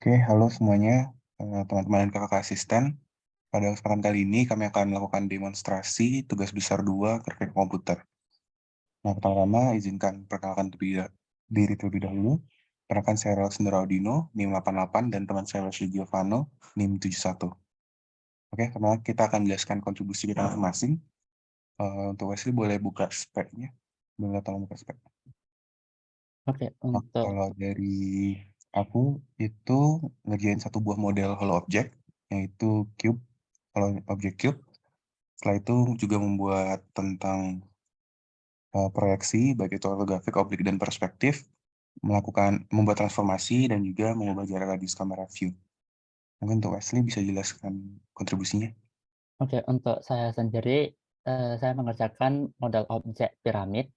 Oke, halo semuanya, teman-teman dan kakak asisten. Pada kesempatan kali ini kami akan melakukan demonstrasi tugas besar 2 terkait komputer. Nah, pertama-tama izinkan perkenalkan diri terlebih dahulu. Perkenalkan saya Rosendra Senderaudino, NIM 88, dan teman saya Wesley Giovanno, NIM 71. Oke, pertama kita akan jelaskan kontribusi kita masing-masing. Untuk Wesley boleh buka speknya. Boleh tolong buka spek. Oke, Nah, untuk kalau dari aku itu ngerjain satu buah model Hollow Object, yaitu cube, kalau objek cube. Setelah itu juga membuat tentang proyeksi, baik itu ortografik, oblik, dan perspektif, membuat transformasi, dan juga mengubah jarak radius kamera view. Mungkin untuk Wesley bisa jelaskan kontribusinya? untuk saya sendiri, saya mengerjakan model objek piramid,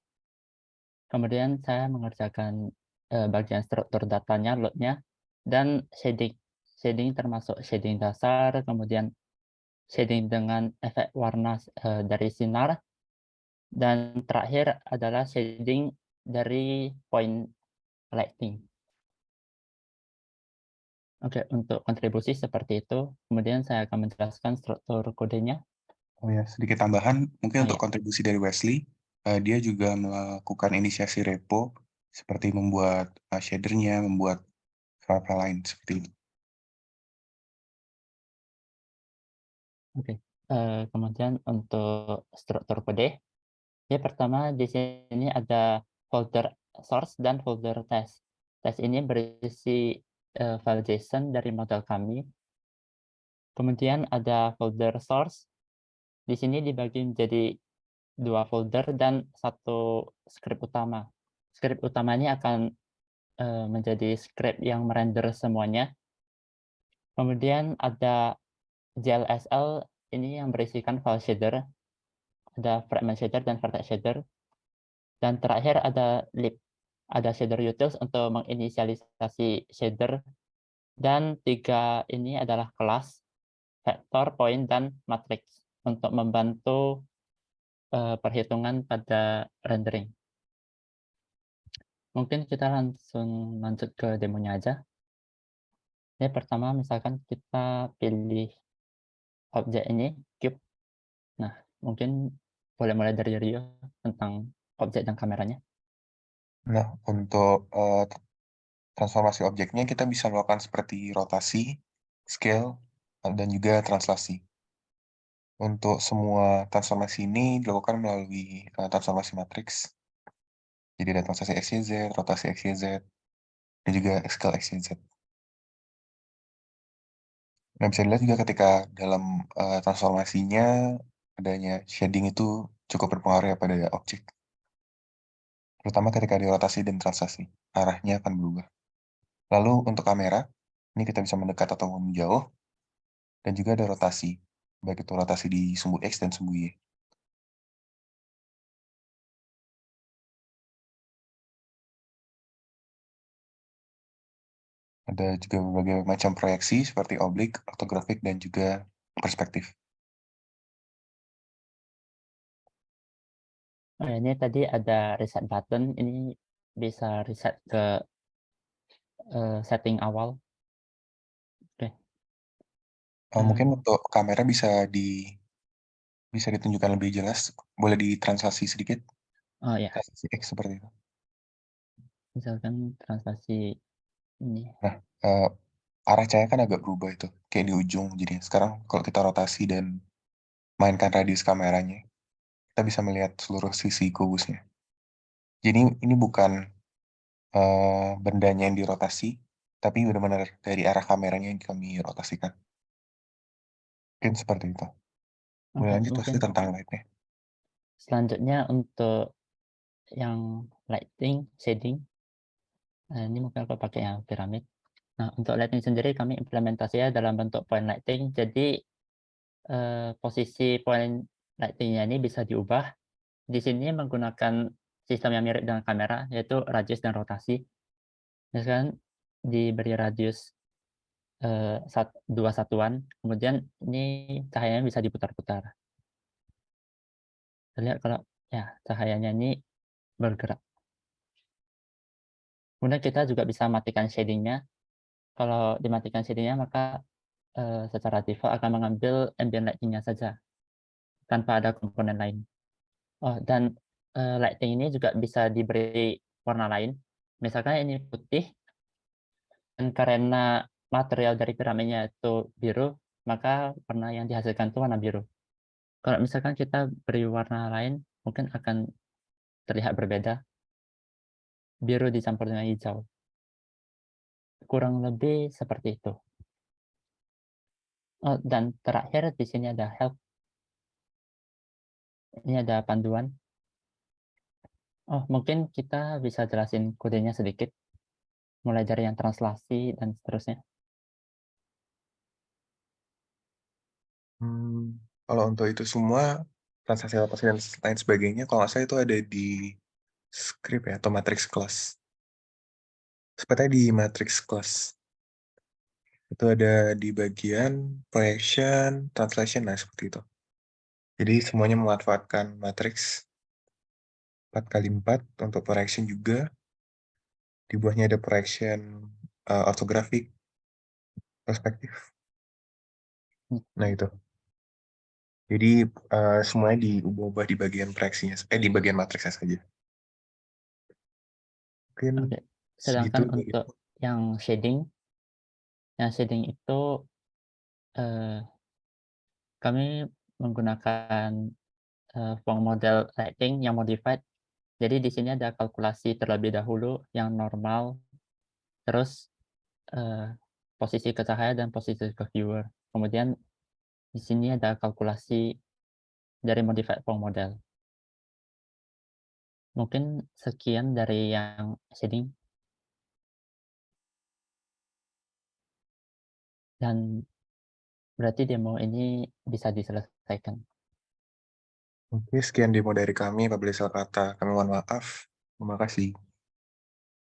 kemudian saya mengerjakan, bagian struktur datanya, load-nya, dan shading. Shading termasuk shading dasar, kemudian shading dengan efek warna, dari sinar, dan terakhir adalah shading dari point lighting. Oke, untuk kontribusi seperti itu, kemudian saya akan menjelaskan struktur kodenya. Oh ya, sedikit tambahan, mungkin Oh untuk ya, kontribusi dari Wesley, dia juga melakukan inisiasi repo, seperti membuat shadernya, membuat file-file lain, seperti itu. oke. Kemudian untuk struktur kode, ya pertama di sini ada folder source dan folder test. Test ini berisi, file JSON dari model kami. Kemudian ada folder source, di sini dibagi menjadi 2 folder dan satu script utama. Script utama ini akan, menjadi script yang merender semuanya. Kemudian ada JLSL, ini yang berisikan file shader, ada fragment shader dan vertex shader. Dan terakhir ada lib, ada shader utils untuk menginisialisasi shader, dan 3 ini adalah kelas, vektor, point, dan matrix untuk membantu, perhitungan pada rendering. Mungkin kita langsung lanjut ke demonya aja. Ya pertama misalkan kita pilih objek ini, cube. Nah, mungkin boleh mulai dari Rio tentang objek dan kameranya. Nah, untuk transformasi objeknya kita bisa melakukan seperti rotasi, scale, dan juga translasi. Untuk semua transformasi ini dilakukan melalui transformasi matriks. Jadi ada transformasi X, Y, Z, rotasi X, Y, Z, dan juga scale X, Y, Z. Nah, bisa dilihat juga ketika dalam transformasinya adanya shading itu cukup berpengaruh ya pada objek. Terutama ketika di rotasi dan translasi, arahnya akan berubah. Lalu untuk kamera, ini kita bisa mendekat atau menjauh, dan juga ada rotasi, baik itu rotasi di sumbu X dan sumbu Y. Ada juga berbagai macam proyeksi seperti oblik, ortografik, dan juga perspektif. Oh ya, ini tadi ada reset button, ini bisa reset ke, setting awal. Oke, Mungkin eee, untuk kamera bisa ditunjukkan lebih jelas, boleh ditranslasi sedikit, oh ya, translasi X seperti itu. misalkan translasi ini, Nah, arah cahaya kan agak berubah itu, kayak di ujung. Jadi sekarang kalau kita rotasi dan mainkan radius kameranya, kita bisa melihat seluruh sisi kubusnya. Jadi ini bukan bendanya yang dirotasi, tapi benar-benar dari arah kameranya yang kami rotasikan. Mungkin seperti itu. Boleh oke, lanjut pasti mungkin tentang light-nya. selanjutnya untuk yang lighting, shading, ini mungkin aku pakai yang piramid. Nah, untuk lighting sendiri kami implementasinya dalam bentuk point lighting, jadi, posisi point lighting-nya ini bisa diubah. Di sini menggunakan sistem yang mirip dengan kamera, yaitu radius dan rotasi. Misalkan diberi radius, 2 satuan, kemudian ini cahayanya bisa diputar-putar. Terlihat kalau ya cahayanya ini bergerak. Kemudian kita juga bisa matikan shading-nya, Kalau dimatikan shading-nya maka, secara default akan mengambil ambient lighting-nya saja, tanpa ada komponen lain. Oh, dan, lighting ini juga bisa diberi warna lain. Misalkan ini putih, dan karena material dari piramidnya itu biru, maka warna yang dihasilkan itu warna biru. Kalau misalkan kita beri warna lain, mungkin akan terlihat berbeda, biru dicampur dengan hijau. Kurang lebih seperti itu. Oh, dan terakhir di sini ada help, ini ada panduan. Oh, mungkin kita bisa jelasin kodenya sedikit, mulai dari yang translasi dan seterusnya. Kalau untuk itu semua, transaksi aplikasi dan lain sebagainya, kalau nggak salah itu ada di script ya, atau matrix class. Sepertinya di matrix class. Itu ada di bagian projection, translation, nah seperti itu. Jadi semuanya memanfaatkan matrix 4x4 untuk projection juga. Di bawahnya ada projection orthographic, perspektif. Nah itu. Jadi semuanya diubah-ubah di bagian proyeksinya, di bagian matriksnya saja. Mungkin Oke, segitu sedangkan dari untuk yang shading itu, eee, kami menggunakan, form model lighting yang modified. Jadi di sini ada kalkulasi terlebih dahulu yang normal, terus, eee, posisi ke cahaya dan posisi ke viewer. Kemudian di sini ada kalkulasi dari modified form model. Mungkin sekian dari yang shading, dan berarti demo ini bisa diselesaikan. Oke, sekian demo dari kami. Apabila salah kata, kami mohon maaf. Terima kasih.